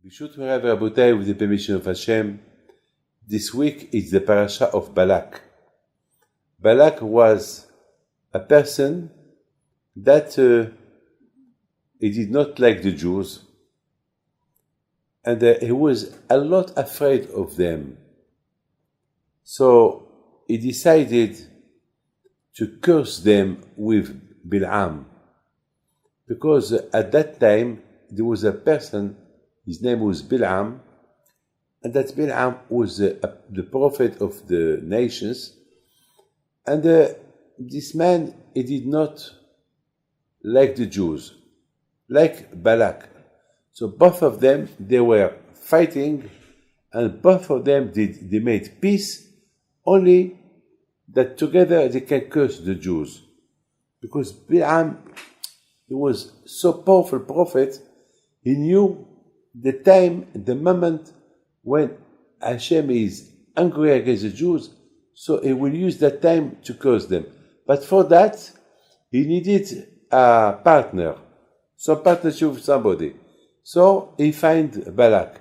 B'shut Merav Rabotai, with the permission of Hashem, this week is the Parsha of Balak. Balak was a person that he did not like the Jews, and he was a lot afraid of them. So he decided to curse them with Bil'am, because at that time there was a person, his name was Bil'am, and that Bil'am was the prophet of the nations, and this man, he did not like the Jews, like Balak. So both of them, they were fighting, and both of them they made peace, only that together they can curse the Jews. Because Bil'am, he was so powerful prophet, he knew the time, the moment when Hashem is angry against the Jews, so he will use that time to curse them. But for that, he needed a partner, some partnership with somebody. So he find Balak.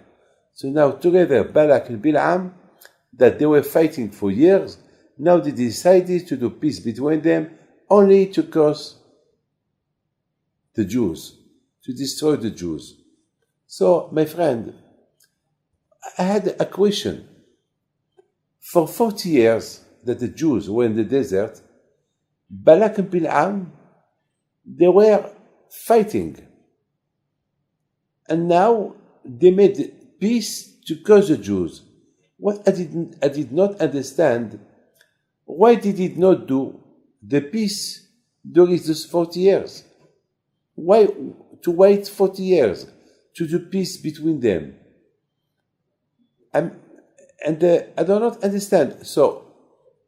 So now together, Balak and Bil'am, that they were fighting for years, now they decided to do peace between them, only to curse the Jews, to destroy the Jews. So, my friend, I had a question. For 40 years that the Jews were in the desert, Balak and Bil'am, they were fighting. And now they made peace to curse the Jews. What I did not understand, why did it not do the peace during those 40 years? Why to wait 40 years to do peace between them? And I do not understand. So,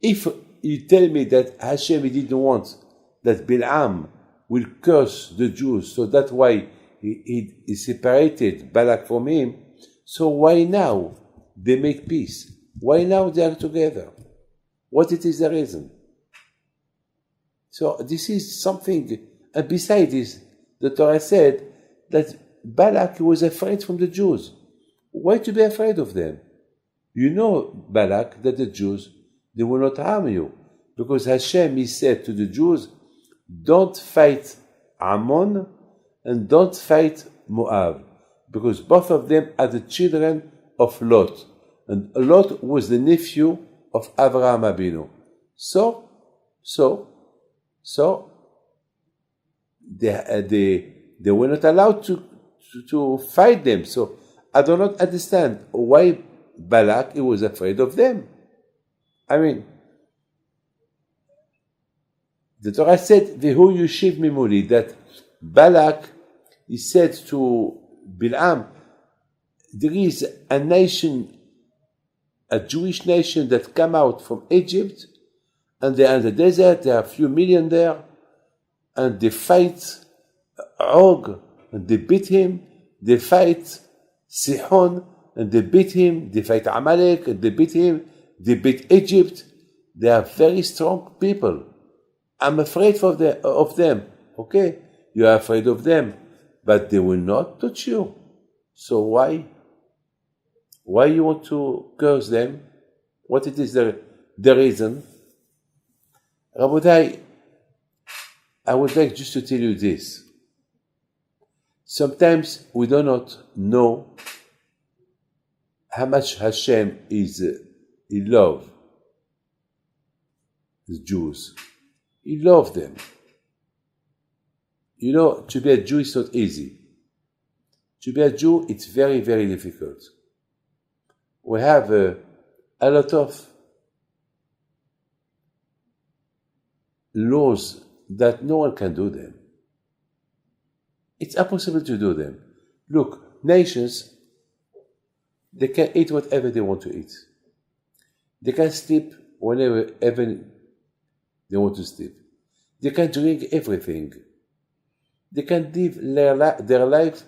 if you tell me that Hashem didn't want that Bil'am will curse the Jews, so that's why he separated Balak from him, so why now they make peace? Why now they are together? What it is the reason? So this is something, and besides this, the Torah said that Balak was afraid from the Jews. Why to be afraid of them? You know, Balak, that the Jews, they will not harm you. Because Hashem, he said to the Jews, don't fight Ammon and don't fight Moab. Because both of them are the children of Lot. And Lot was the nephew of Avraham Abinu. So, they were not allowed to fight them. So I do not understand why Balak, he was afraid of them. I mean, the Torah said, Vehu Yushiv Mimuli, that Balak, he said to Bil'am, there is a nation, a Jewish nation that come out from Egypt, and they are in the desert, there are a few million there, and they fight Og, and they beat him, they fight Sihon, and they beat him, they fight Amalek, and they beat him, they beat Egypt. They are very strong people. I'm afraid of them. Okay, you are afraid of them, but they will not touch you. So why? Why you want to curse them? What it is the reason? Rabotai, I would like just to tell you this. Sometimes we do not know how much Hashem he loves the Jews. He loves them. You know, to be a Jew is not easy. To be a Jew, it's very, very difficult. We have a lot of laws that no one can do them. It's impossible to do them. Look, nations, they can eat whatever they want to eat. They can sleep whenever they want to sleep. They can drink everything. They can live their life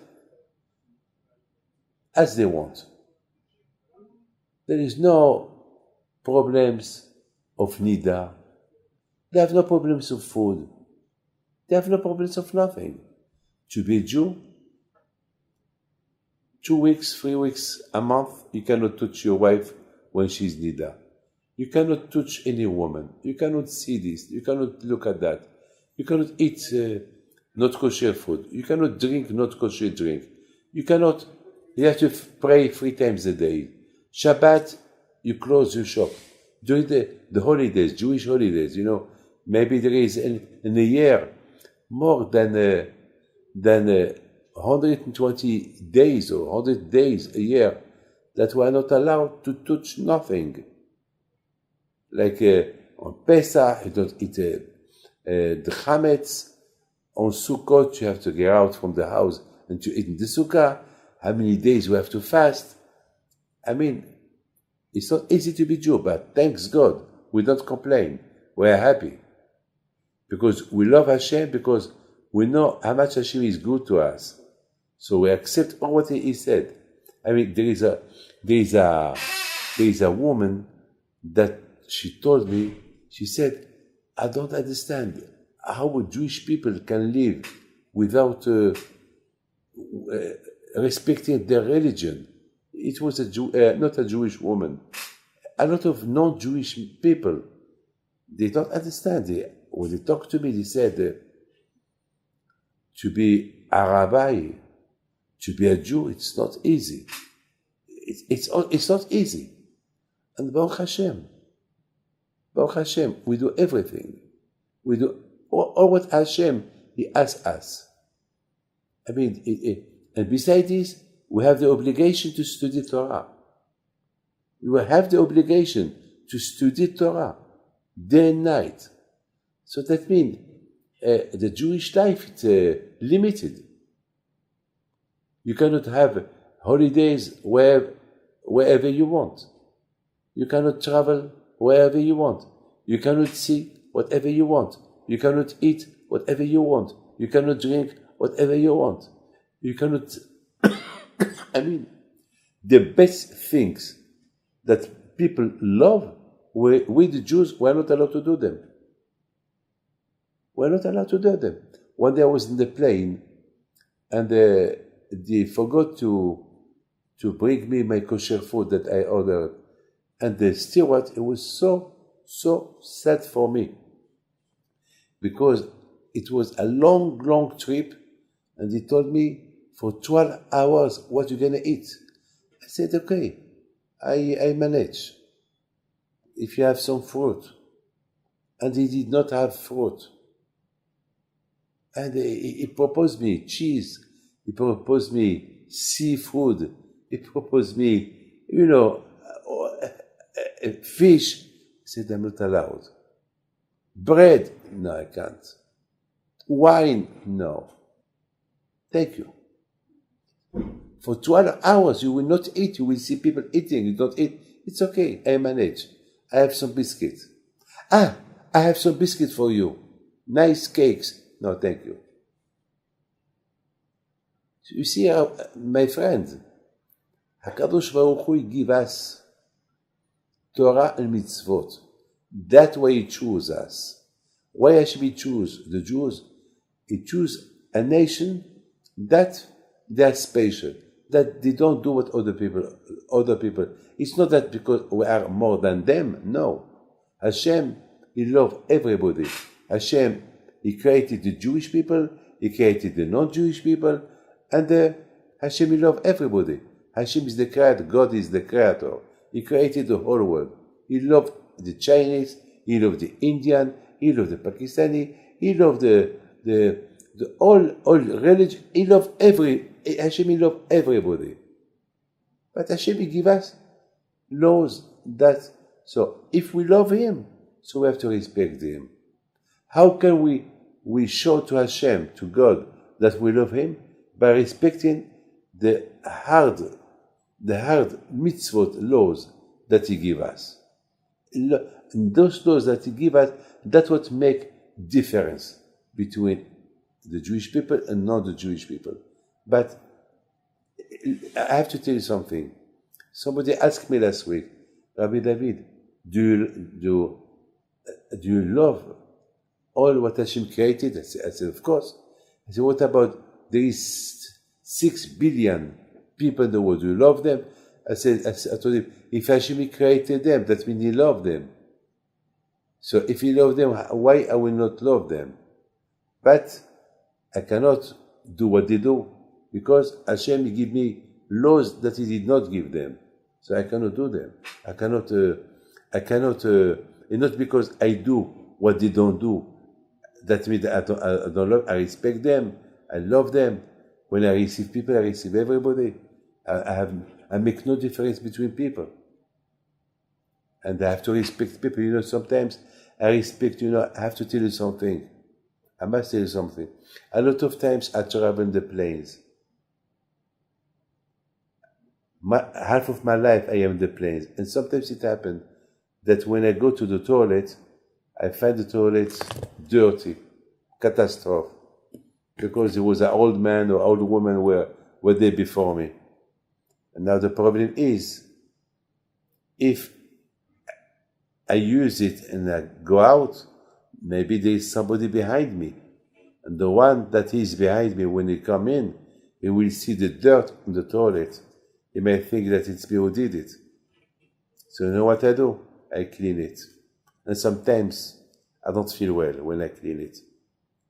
as they want. There is no problems of nida. They have no problems of food. They have no problems of nothing. To be a Jew, 2 weeks, 3 weeks, a month, you cannot touch your wife when she's nida. You cannot touch any woman. You cannot see this. You cannot look at that. You cannot eat not kosher food. You cannot drink not kosher drink. You have to pray 3 times a day. Shabbat, you close your shop. During the holidays, Jewish holidays, maybe there is in a year more than 120 days or 100 days a year that we are not allowed to touch nothing. Like on Pesach, you don't eat the chametz. On Sukkot, you have to get out from the house and to eat in the sukkah. How many days we have to fast? I mean, it's not easy to be Jew, but thanks God, we don't complain. We are happy. Because we love Hashem, because we know how much Hashem is good to us. So we accept all what He said. I mean, there is a woman that she told me, she said, I don't understand how Jewish people can live without respecting their religion. It was not a Jewish woman. A lot of non-Jewish people, they don't understand. When they talk to me, they said, to be a rabbi, to be a Jew, it's not easy. It's not easy. And Baruch Hashem, we do everything. We do all what Hashem, He asks us. I mean, and besides this, we have the obligation to study Torah. We have the obligation to study Torah day and night. So that means the Jewish life is limited. You cannot have holidays wherever you want. You cannot travel wherever you want. You cannot see whatever you want. You cannot eat whatever you want. You cannot drink whatever you want. You cannot... I mean, the best things that people love, we the Jews, we're not allowed to do them. We're not allowed to do them. One day I was in the plane, and they forgot to bring me my kosher food that I ordered. And the steward, it was so sad for me. Because it was a long trip, and he told me, for 12 hours, what you gonna eat? I said, okay, I manage. If you have some fruit. And he did not have fruit. And he proposed me cheese. He proposed me seafood. He proposed me, fish. I said, I'm not allowed. Bread? No, I can't. Wine? No. Thank you. For 12 hours, you will not eat. You will see people eating. You don't eat. It's okay. I manage. I have some biscuits. I have some biscuits for you. Nice cakes. No, thank you. So you see, my friend, HaKadosh Baruch Hu give us Torah and mitzvot. That way He choose us. Why Hashem choose the Jews? He choose a nation that they are special, that they don't do what other people. It's not that because we are more than them. No. Hashem, He loves everybody. Hashem, He created the Jewish people, He created the non-Jewish people, and Hashem, He loves everybody. Hashem is the creator, God is the creator. He created the whole world. He loved the Chinese, He loved the Indian, He loved the Pakistani, He loved the all religion. He loved Hashem, He loved everybody. But Hashem, He give us laws that, so if we love Him, so we have to respect Him. How can we show to Hashem, to God, that we love Him? By respecting the hard mitzvot laws that He give us. And those laws that He give us, that's what make difference between the Jewish people and not the Jewish people. But I have to tell you something. Somebody asked me last week, Rabbi David, do you love all what Hashem created? I said, of course. I said, what about there is 6 billion people in the world. You love them. I told him, if Hashem created them, that means He loved them. So if He loved them, why I will not love them? But I cannot do what they do because Hashem give me laws that He did not give them. So I cannot do them. I cannot. And not because I do what they don't do. That means I don't love. I respect them. I love them. When I receive people, I receive everybody. I make no difference between people. And I have to respect people. Sometimes I respect, I have to tell you something. I must tell you something. A lot of times I travel in the planes. Half of my life I am in the planes. And sometimes it happens that when I go to the toilet, I find the toilet dirty. Catastrophe. Because there was an old man or old woman were there before me. And now the problem is, if I use it and I go out, maybe there is somebody behind me. And the one that is behind me, when he come in, he will see the dirt in the toilet. He may think that it's me who did it. So you know what I do? I clean it. And sometimes I don't feel well when I clean it.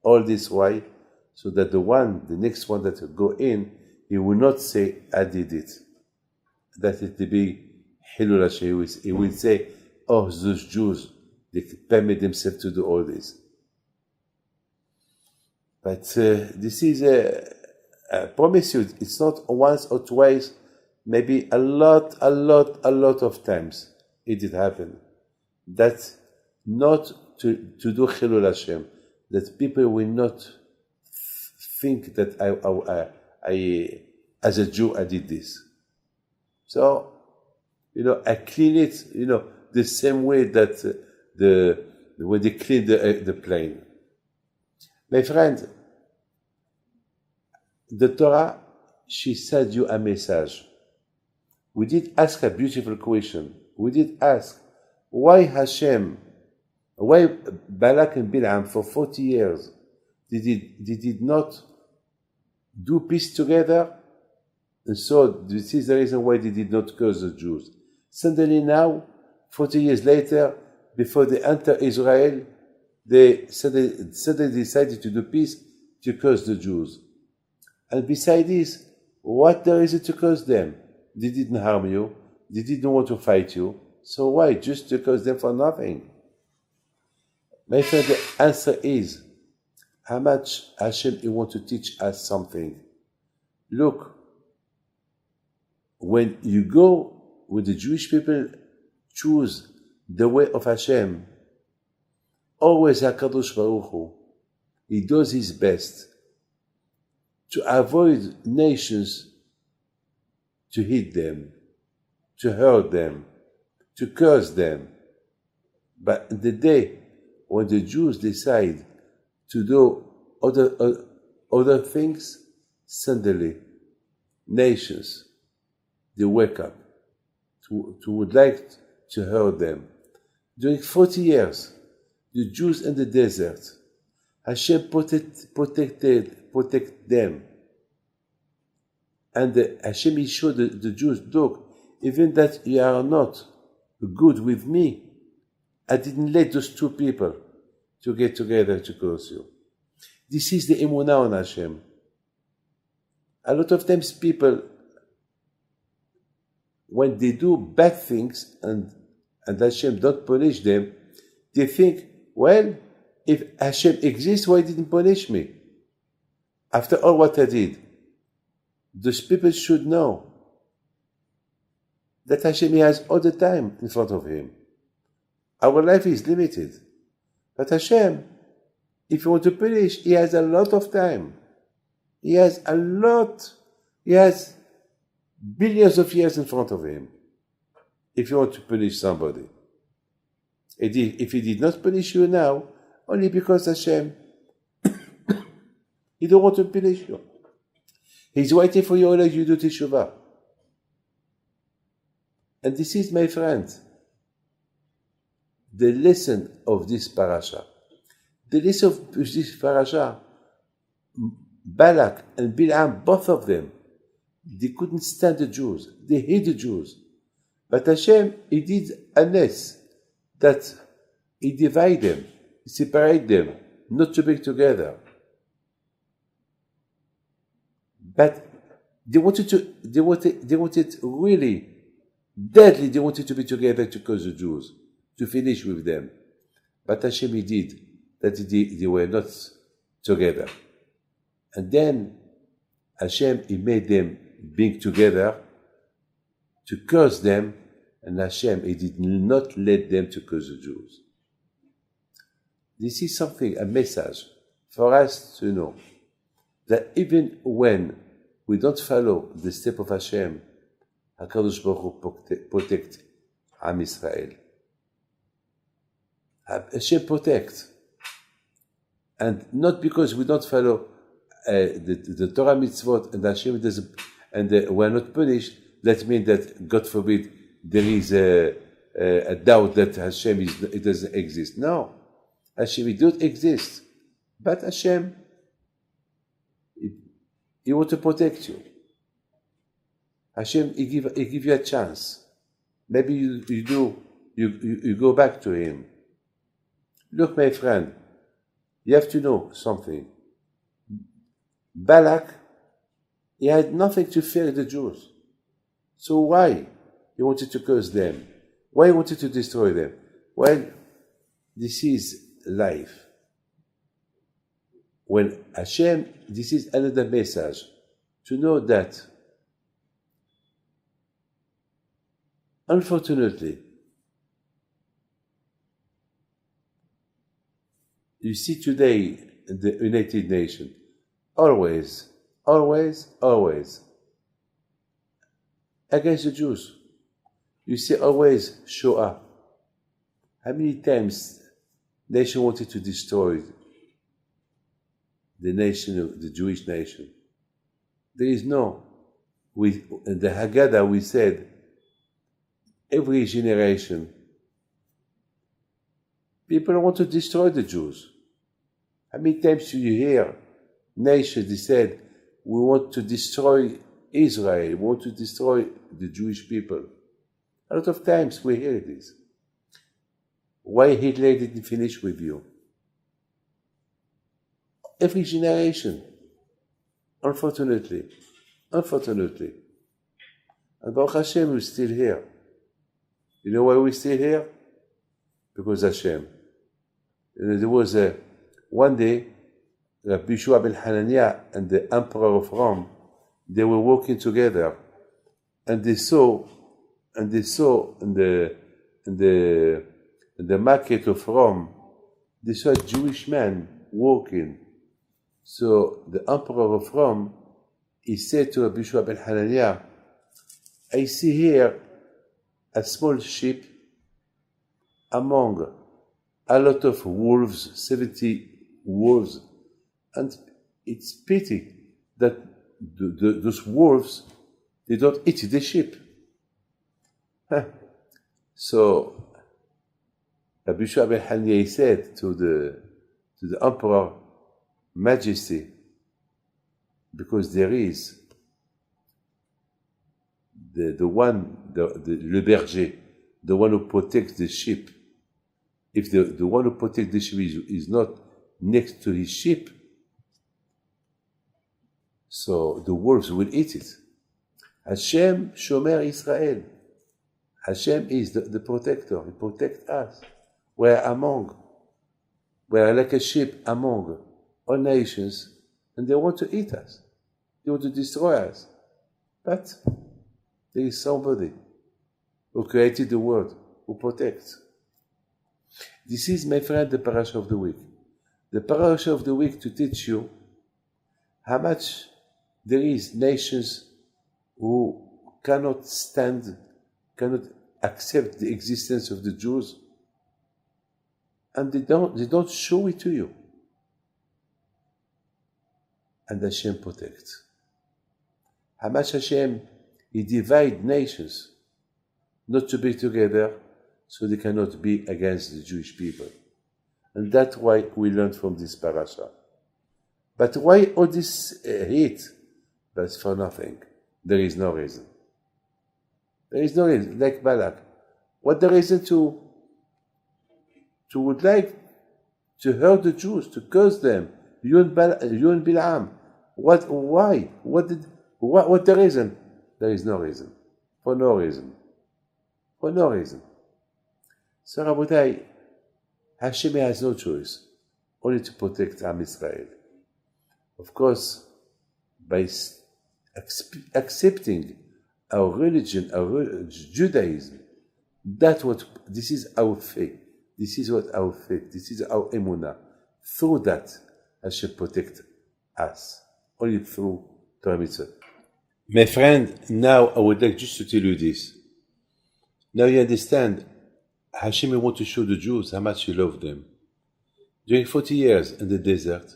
All this why? So that the next one that will go in, he will not say, I did it. That it will be Hilul Hashem. He will say, oh, those Jews, they permit themselves to do all this. But this is, I promise you, it's not once or twice, maybe a lot of times it did happen. That not to do Hilul Hashem, that people will not think that I as a Jew, I did this. So, I clean it, the same way that when they clean the plane. My friend, the Torah, she sent you a message. We did ask a beautiful question. We did ask, why Balak and Bilam for 40 years, they did not do peace together? And so this is the reason why they did not curse the Jews. Suddenly now, 40 years later, before they enter Israel, they suddenly decided to do peace to curse the Jews. And besides this, what there is to curse them? They didn't harm you. They didn't want to fight you. So why? Just to curse them for nothing? My friend, the answer is, how much Hashem wants to teach us something. Look, when you go with the Jewish people, choose the way of Hashem, always HaKadosh Baruch Hu, He does His best to avoid nations to hit them, to hurt them, to curse them. But the day when the Jews decide to do other things, suddenly nations, they wake up to would like to hurt them. During 40 years, the Jews in the desert, Hashem protect them. And Hashem showed the Jews, look, even that you are not good with me, I didn't let those two people to get together to curse you. This is the emunah on Hashem. A lot of times people, when they do bad things and Hashem don't punish them, they think, well, if Hashem exists, why didn't punish me? After all what I did, those people should know that Hashem has all the time in front of Him. Our life is limited. But Hashem, if you want to punish, He has a lot of time. He has billions of years in front of Him if you want to punish somebody. If He did not punish you now, only because Hashem, He don't want to punish you. He's waiting for you like you do teshuvah. And this is, my friend, the lesson of this parasha. The lesson of this parasha, Balak and Bilam, both of them, They couldn't stand the Jews. They hate the Jews. But Hashem, He did a ness that He divided them, He separated them, not to be together. But they wanted really, deadly, they wanted to be together to cause the Jews, to finish with them. But Hashem, He did, that they were not together. And then Hashem, He made them being together to curse them, and Hashem, He did not let them to curse the Jews. This is something, a message for us to know that even when we don't follow the step of Hashem, HaKadosh Baruch Hu protect Am Israel. Hashem protect. And not because we don't follow the Torah mitzvot and Hashem doesn't, and we're not punished, that means that, God forbid, there is a doubt that Hashem it doesn't exist. No. Hashem, it does exist. But Hashem, He wants to protect you. Hashem, He give you a chance. Maybe you go back to Him. Look, my friend, you have to know something. Balak, he had nothing to fear the Jews. So why he wanted to curse them? Why he wanted to destroy them? Well, this is life. When Hashem, this is another message, to know that, unfortunately, you see today the United Nations, always against the Jews. You see always Shoah. How many times nation wanted to destroy the nation, the Jewish nation? There is no. In the Haggadah we said, every generation, people want to destroy the Jews. How many times do you hear nations, they said, we want to destroy Israel, we want to destroy the Jewish people. A lot of times we hear this. Why Hitler didn't finish with you? Every generation, unfortunately. And Baruch Hashem, we're still here. You know why we're still here? Because Hashem. There was one day, Rabbi Yeshua ben Hananiah and the Emperor of Rome, they were walking together, and they saw in the market of Rome, they saw a Jewish man walking. So the Emperor of Rome, he said to Rabbi Yeshua ben Hananiah, I see here a small sheep among a lot of wolves, 70 wolves, and it's pity that those wolves, they don't eat the sheep. So Rabbi Yeshua ben Hananiah said to the Emperor, Majesty, because there is the le berger, the one who protects the sheep. If the one who protects the sheep is not next to his sheep, so the wolves will eat it. Hashem Shomer Israel. Hashem is the protector. He protects us. We are like a sheep among all nations, and they want to eat us. They want to destroy us. But there is somebody who created the world, who protects. This is, my friend, the Parsha of the week. The Parsha of the week to teach you how much there is nations who cannot accept the existence of the Jews, and they don't show it to you. And Hashem protects. How much Hashem, He divides nations not to be together, so they cannot be against the Jewish people. And that's why we learn from this parasha. But why all this hate? But for nothing. there is no reason. There is no reason, like Balak. What the reason to would like to hurt the Jews, to curse them? You and Bil'am. What? Why? What the reason? There is no reason. For no reason. For no reason. So Rabotai, Hashem has no choice, only to protect Am Israel. Of course, by accepting our religion, Judaism, this is our faith. This is what our faith. This is our emunah. Through that, Hashem protect us, only through Torah mitzvah. My friend, now I would like just to tell you this. Now you understand, Hashem want to show the Jews how much He loved them. During 40 years in the desert,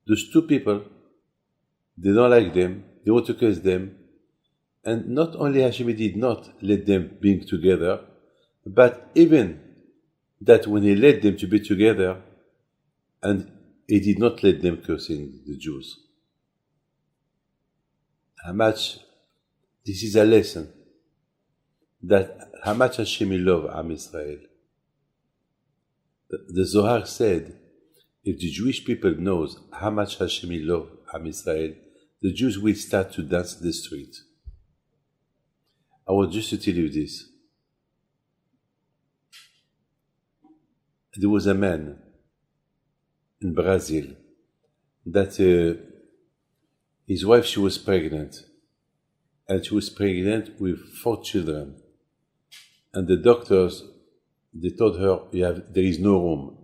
those two people, they don't like them, they want to curse them, and not only Hashem did not let them be together, but even that when He led them to be together, and He did not let them cursing the Jews. How much, this is a lesson, that how much Hashem love Am Israel. The Zohar said, if the Jewish people knows how much Hashem love Am Israel, the Jews will start to dance in the street. I want just to tell you this. There was a man in Brazil that his wife, she was pregnant, and she was pregnant with 4 children. And the doctors, they told her, there is no room.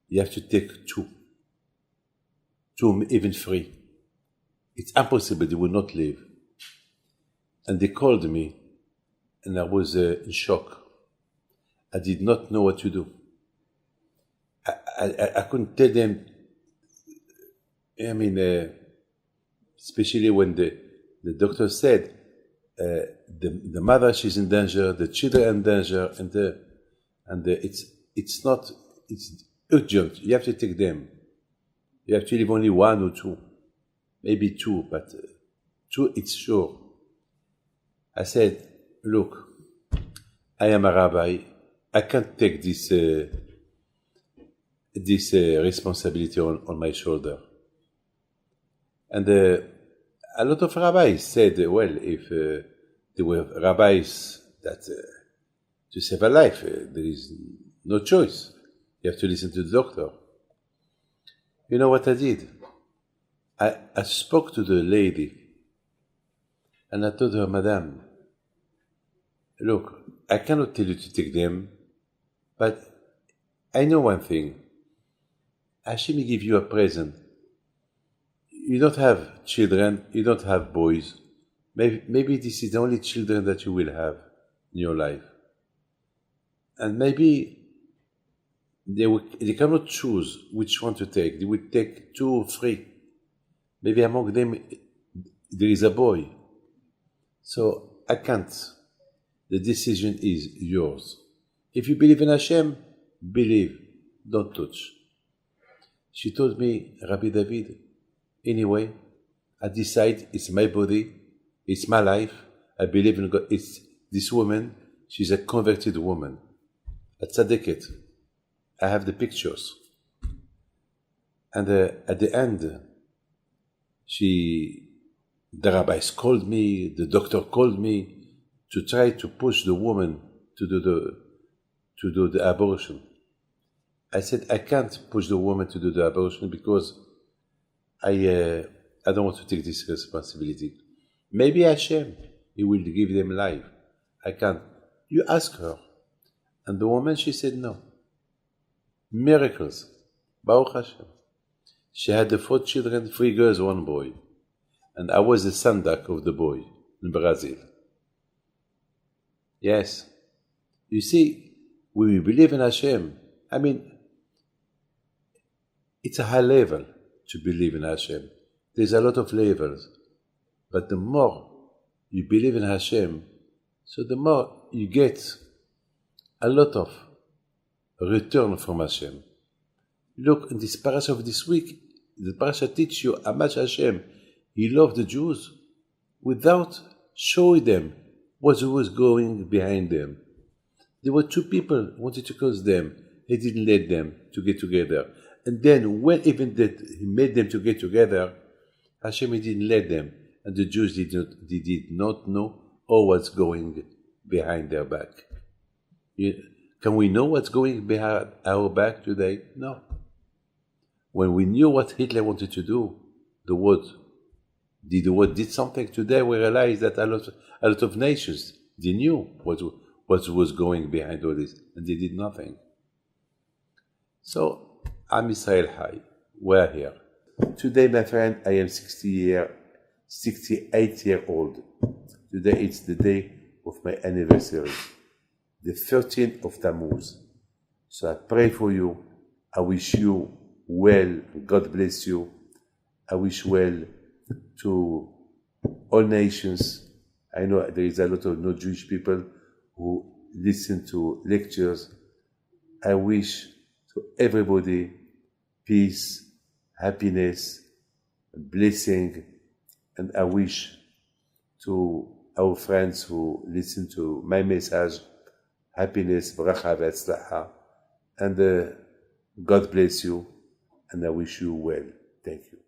You have to take 2, even 3. It's impossible, they will not live. And they called me, and I was in shock. I did not know what to do. I couldn't tell them, especially when the doctor said, the mother, she's in danger, the children are in danger, and it's urgent. You have to take them. You have to leave only 1 or 2, maybe 2, but 2 it's sure. I said, look, I am a rabbi. I can't take this responsibility on my shoulder. And a lot of rabbis said, well, if there were rabbis that to save a life, there is no choice. You have to listen to the doctor. You know what I did? I spoke to the lady, and I told her, Madame, look, I cannot tell you to take them, but I know one thing. Hashem give you a present. You don't have children, you don't have boys. Maybe this is the only children that you will have in your life. And maybe they cannot choose which one to take. They will take 2 or 3. Maybe among them there is a boy. So I can't. The decision is yours. If you believe in Hashem, believe, don't touch. She told me, Rabbi David, anyway, I decide it's my body, it's my life, I believe in God. It's this woman, she's a converted woman, a tzaddiket. I have the pictures. And at the end, the rabbis called me, the doctor called me to try to push the woman to do the abortion. I said, I can't push the woman to do the abortion because I don't want to take this responsibility. Maybe Hashem, He will give them life. I can't. You ask her. And the woman, she said no. Miracles. Baruch Hashem. She had the 4 children, 3 girls, 1 boy. And I was the sandak of the boy in Brazil. Yes. You see, when we believe in Hashem, it's a high level to believe in Hashem. There's a lot of levels. But the more you believe in Hashem, so the more you get a lot of return from Hashem. Look, in this Parsha of this week, the Parsha teaches you how much Hashem, He loved the Jews. without showing them what was going behind them. There were two people who wanted to curse them. He didn't let them to get together. And then when even that he made them to get together, Hashem didn't let them. And the Jews did not know all what's going behind their back. Can we know what's going behind our back today? No. When we knew what Hitler wanted to do, the world did something. Today we realize that a lot of nations, they knew what was going behind all this, and they did nothing. So, Am Israel High, we're here. Today, my friend, I am 68 years old. Today it's the day of my anniversary, the 13th of Tammuz. So I pray for you. I wish you well. God bless you. I wish well to all nations. I know there is a lot of non-Jewish people who listen to lectures. I wish to everybody peace, happiness, blessing, and I wish to our friends who listen to my message, happiness, bracha v'atzlacha, and God bless you, and I wish you well. Thank you.